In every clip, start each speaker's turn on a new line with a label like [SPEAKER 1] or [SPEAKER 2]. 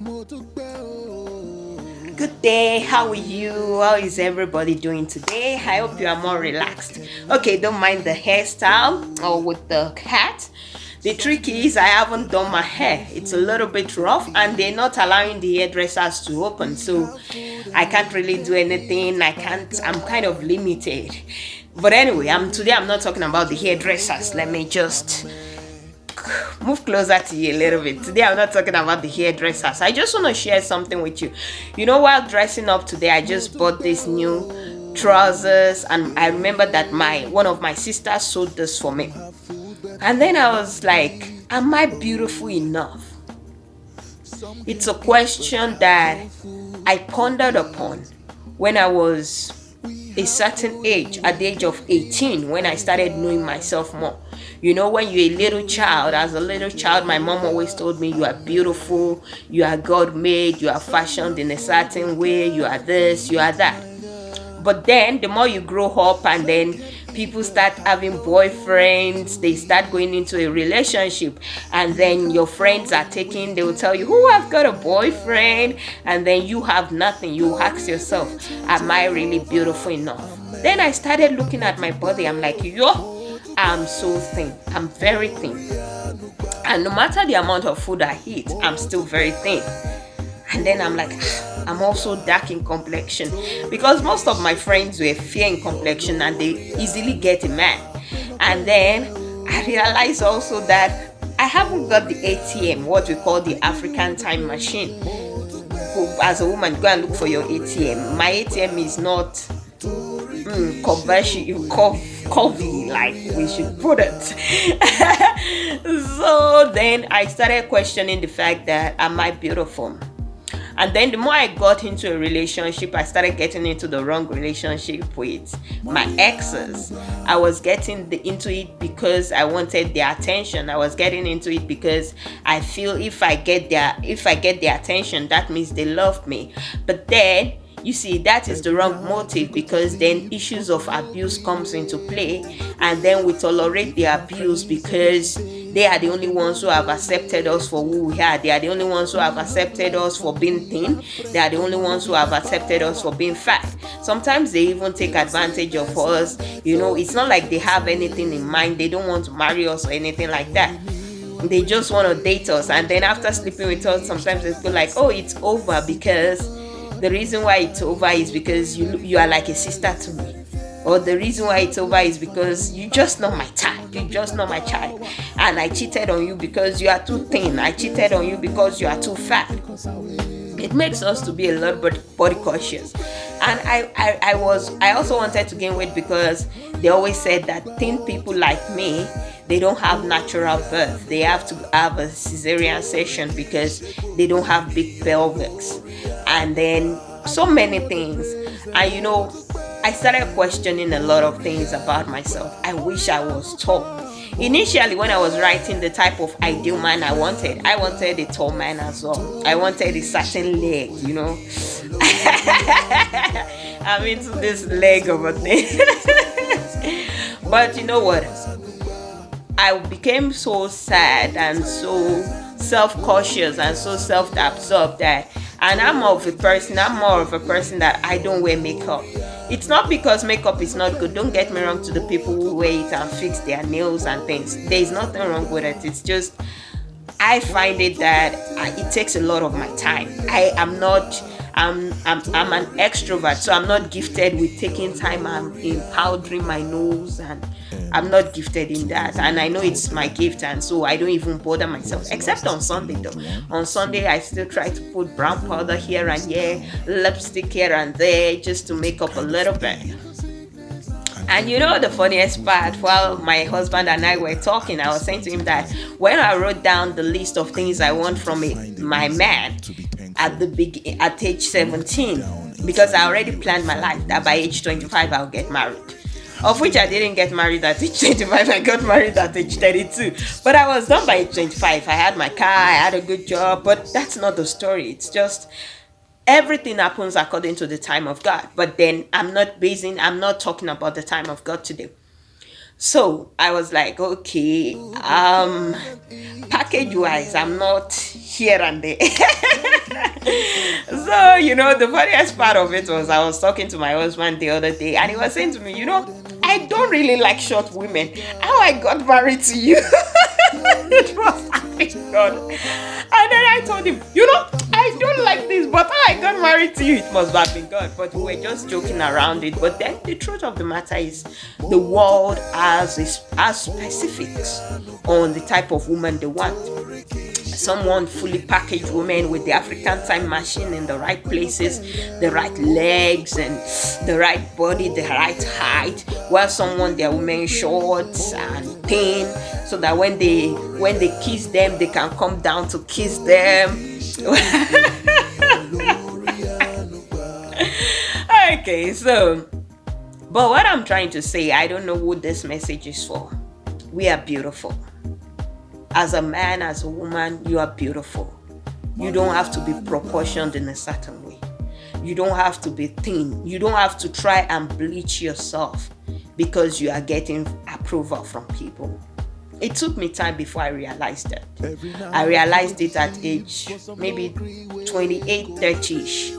[SPEAKER 1] Good day, how are you? How is everybody doing today? I hope you are more relaxed. Okay, don't mind the hairstyle or with the hat. The trick is I haven't done my hair. It's a little bit rough and they're not allowing the hairdressers to open. So I can't really do anything. I'm kind of limited. But anyway, I'm not talking about the hairdressers. Let me just move closer to you a little bit. Today I'm not talking about the hairdressers. I just want to share something with you. While dressing up today, I just bought this new trousers, and I remember that my one of my sisters sold this for me. And then I was like, am I beautiful enough? It's a question that I pondered upon when I was a certain age, at the age of 18, when I started knowing myself more. When you're a little child, as a little child, my mom always told me, you are beautiful, you are God made, you are fashioned in a certain way, you are this, you are that. But then the more you grow up and then people start having boyfriends, they start going into a relationship, and then your friends are taking, they will tell you, who have got a boyfriend, and then you have nothing. You ask yourself, am I really beautiful enough? Then I started looking at my body. I'm like, yo, I'm so thin. I'm very thin. And no matter the amount of food I eat, I'm still very thin. And then I'm like, I'm also dark in complexion, because most of my friends were fair in complexion and they easily get a man. And then I realized also that I haven't got the ATM, what we call the African time machine. As a woman, go and look for your ATM. My ATM is not conversion coffee like we should put it. So then I started questioning the fact that, am I beautiful? And then the more I got into a relationship, I started getting into the wrong relationship with my exes. I was getting into it because I wanted their attention. I was getting into it because I feel if I get their attention, that means they love me. But then you see, that is the wrong motive, because then issues of abuse comes into play, and then we tolerate the abuse because they are the only ones who have accepted us for who we are. They are the only ones who have accepted us for being thin. They are the only ones who have accepted us for being fat. Sometimes they even take advantage of us. It's not like they have anything in mind. They don't want to marry us or anything like that. They just want to date us, and then after sleeping with us, sometimes they feel like, oh, it's over, because the reason why it's over is because you are like a sister to me. Or the reason why it's over is because you just not my type. You just not my child. And I cheated on you because you are too thin. I cheated on you because you are too fat. It makes us to be a lot body cautious. And I also wanted to gain weight because they always said that thin people like me, they don't have natural birth. They have to have a cesarean section because they don't have big pelvics. And then so many things. And I started questioning a lot of things about myself. I wish I was tall. Initially, when I was writing the type of ideal man I wanted a tall man as well. I wanted a certain leg, I'm into this leg of a thing. But you know what? I became so sad and so self-cautious and so self-absorbed that, and I'm more of a person that I don't wear makeup. It's not because makeup is not good. Don't get me wrong to the people who wear it and fix their nails and things. There's nothing wrong with it. It's just I find it that it takes a lot of my time. I'm an extrovert, so I'm not gifted with taking time and in powdering my nose, and I'm not gifted in that. And I know it's my gift, and so I don't even bother myself, except on Sunday though. On Sunday, I still try to put brown powder here and there, lipstick here and there, just to make up a little bit. And the funniest part, while my husband and I were talking, I was saying to him that when I wrote down the list of things I want from my man at age 17, because I already planned my life that by age 25 I'll get married. Of which I didn't get married at age 25, I got married at age 32. But I was done by age 25. I had my car, I had a good job, but that's not the story. It's just everything happens according to the time of God. But then I'm not talking about the time of God today. So I was like, okay, package wise, I'm not here and there. So, the funniest part of it was I was talking to my husband the other day and he was saying to me, I don't really like short women. How I got married to you. It was like God. And then I told him, I don't like this, but how I got married to you, it must have been God. But we were just joking around it. But then the truth of the matter is the world has specifics on the type of woman they want. Someone fully packaged woman with the African time machine in the right places, the right legs and the right body, the right height, while someone their women shorts and thin, so that when they kiss them, they can come down to kiss them. Okay, so but what I'm trying to say, I don't know what this message is for. We are beautiful. As a man, as a woman, you are beautiful. You don't have to be proportioned in a certain way. You don't have to be thin. You don't have to try and bleach yourself because you are getting approval from people. It took me time before I realized that. I realized it at age maybe 28, 30-ish.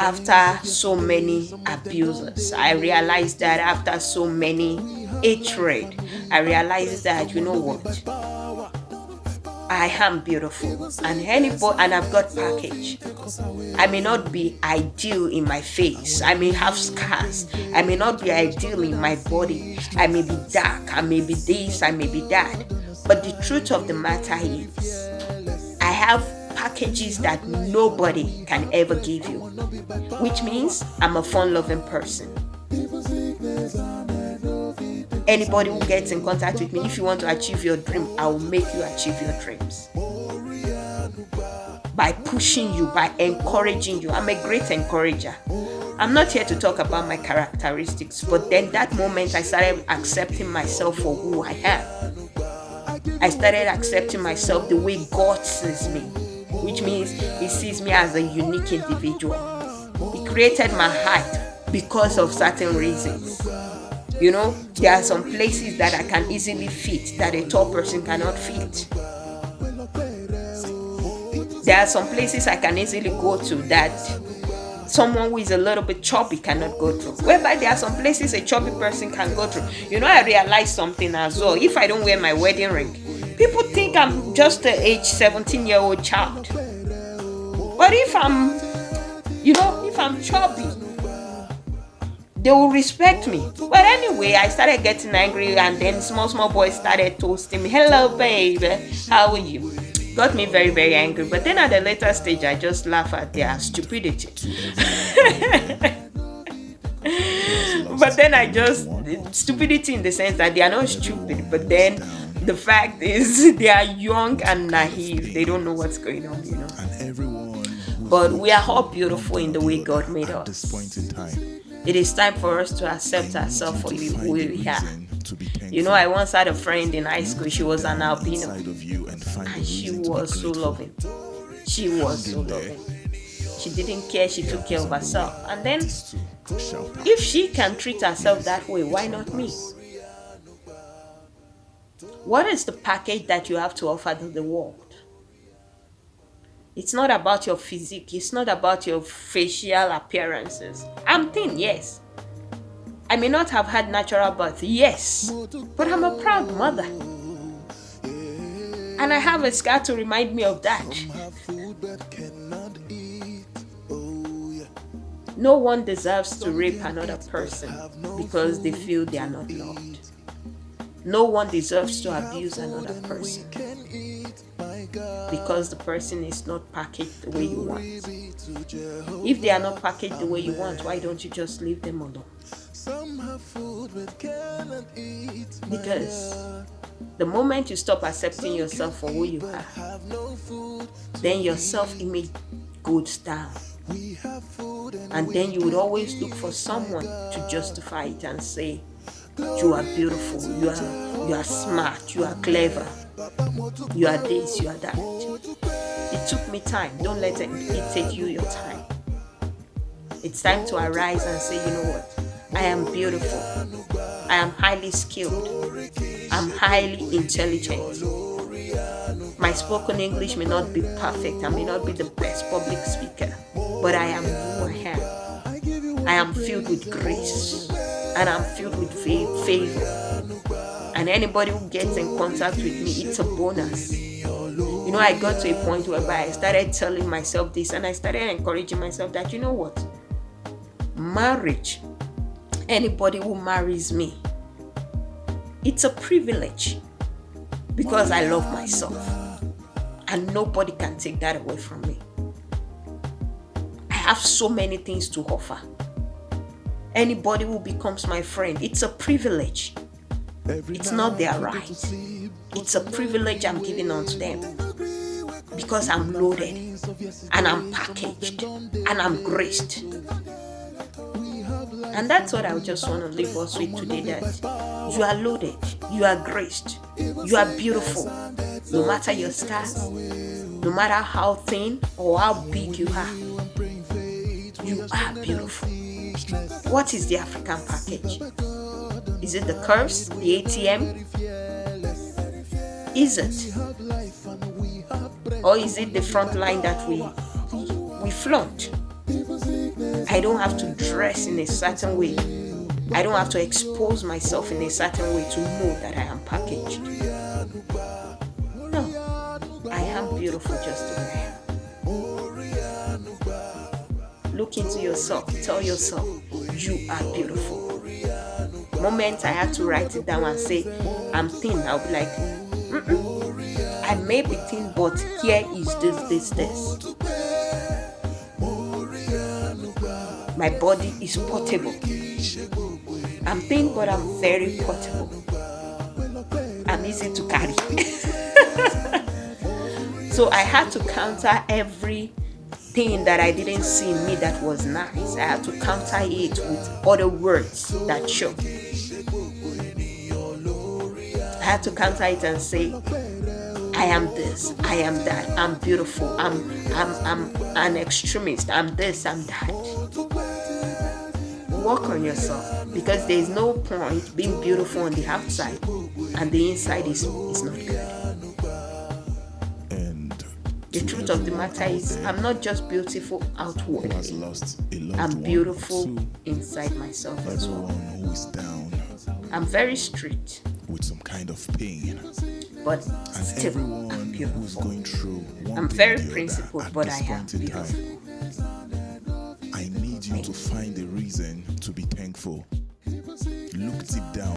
[SPEAKER 1] After so many abuses, I realized that after so many hatred, I realized that, you know what? I am beautiful, and I've got package. I may not be ideal in my face. I may have scars. I may not be ideal in my body. I may be dark. I may be this. I may be that. But the truth of the matter is, I have packages that nobody can ever give you, which means I'm a fun-loving person. Anybody who gets in contact with me, if you want to achieve your dream, I will make you achieve your dreams. By pushing you, by encouraging you. I'm a great encourager. I'm not here to talk about my characteristics, but then that moment I started accepting myself for who I am. I started accepting myself the way God sees me, which means He sees me as a unique individual. He created my height because of certain reasons. There are some places that I can easily fit that a tall person cannot fit. There are some places I can easily go to that someone who is a little bit chubby cannot go through. Whereby there are some places a chubby person can go through. I realized something as well. If I don't wear my wedding ring, people think I'm just an age 17-year-old child. But if I'm chubby, they will respect me. But anyway, I started getting angry, and then small boys started toasting me. Hello, baby. How are you? Got me very, very angry. But then at a later stage, I just laugh at their stupidity. But then stupidity in the sense that they are not stupid. But then the fact is they are young and naive. They don't know what's going on,
[SPEAKER 2] And everyone.
[SPEAKER 1] But we are all beautiful in the way God made us.
[SPEAKER 2] At this point in time.
[SPEAKER 1] It is time for us to accept ourselves for who we are. I once had a friend in high school. She was an albino, and she was so loving. She was so loving. She didn't care. She took care of herself. And then, if she can treat herself that way, why not me? What is the package that you have to offer to the world? It's not about your physique. It's not about your facial appearances. I'm thin, yes. I may not have had natural birth, yes. But I'm a proud mother. And I have a scar to remind me of that. No one deserves to rape another person because they feel they are not loved. No one deserves to abuse another person because the person is not packaged the way you want. If they are not packaged the way you want, why don't you just leave them alone? Because the moment you stop accepting yourself for who you are, then your self-image goes down. And then you would always look for someone to justify it and say, you are beautiful, you are smart, you are clever, you are this, you are that. It took me time. Don't let it take you your time. It's time to arise and say, you know what? I am beautiful. I am highly skilled. I'm highly intelligent. My spoken English may not be perfect. I may not be the best public speaker, but I am who I am. I am filled with grace, and I'm filled with favor. And anybody who gets in contact with me, it's a bonus. You know, I got to a point whereby I started telling myself this, and I started encouraging myself that, you know what? Marriage, anybody who marries me, it's a privilege because I love myself, and nobody can take that away from me. I have so many things to offer. Anybody who becomes my friend, it's a privilege. It's not their right. It's a privilege I'm giving unto them because I'm loaded and I'm packaged and I'm graced. And that's what I just want to leave us with today, that you are loaded, you are graced, you are beautiful. No matter your stars, no matter how thin or how big you are beautiful. What is the African package? Is it the curves, the ATM? Is it? Or is it the front line that we flaunt? I don't have to dress in a certain way. I don't have to expose myself in a certain way to know that I am packaged. No, I am beautiful just the way I am. Look into yourself. Tell yourself, you are beautiful. Moment I had to write it down and say, I'm thin, I'll be like, I may be thin, but here is this. My body is portable. I'm thin, but I'm very portable. I'm easy to carry. So I had to counter everything that I didn't see in me that was nice. I had to counter it with other words that show. I had to counter it and say, I am this, I am that, I'm beautiful, I'm an extremist, I'm this, I'm that. Work on yourself, because there is no point being beautiful on the outside and the inside is not good. The truth of the matter is, I'm not just beautiful outwardly, I'm beautiful inside myself as well. I'm very strict
[SPEAKER 2] with some kind of pain,
[SPEAKER 1] but still I'm beautiful. I'm very principled, but I am beautiful.
[SPEAKER 2] I need you to find a reason to be thankful. Look deep down.